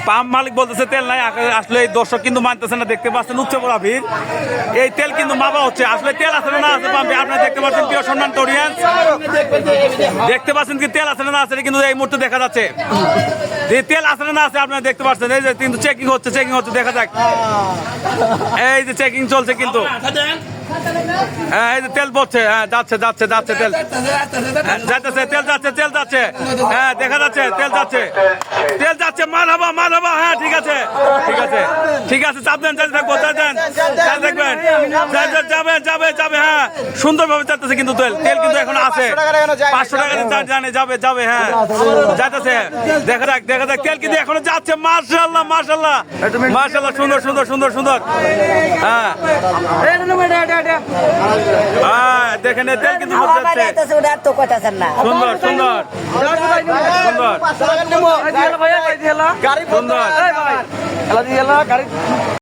Pump মালিক বলতেছে তেল নাই, আসলে এই দর্শক কিন্তু মানতেছে না, দেখতে পাচ্ছেন উচ্চ পড়া ভিড়। এই তেল কিন্তু মাপা হচ্ছে, আসলে তেল আছে না আছে পাম্পে, আপনারা দেখতে পাচ্ছেন প্রিয় সম্মান অডিয়েন্স, দেখতে পাচ্ছেন কি তেল আছে না আছে কিন্তু এই মুহূর্তে দেখা যাচ্ছে যে তেল আছে না আছে, আপনারা দেখতে পাচ্ছেন। এই যে কিন্তু চেকিং হচ্ছে দেখা যাক, এই যে চেকিং চলছে কিন্তু। হ্যাঁ এই যে তেল পড়ছে, হ্যাঁ যাচ্ছে তেল যাচ্ছে, তেল যাচ্ছে, হ্যাঁ দেখা যাচ্ছে তেল যাচ্ছে, মারহাবা, হ্যাঁ ঠিক আছে, চাপ দেন, থাকবো দেখবেন, যাবে, হ্যাঁ সুন্দরভাবে যাচ্ছে কিন্তু তেল কিন্তু এখন আছে 500 টাকা জানে, যাবে, হ্যাঁ যাইতেছে, দেখা যাক তেল কিন্তু এখনো যাচ্ছে। মাশাআল্লাহ, সুন্দর, হ্যাঁ দেখেন তেল কিন্তু সুন্দর।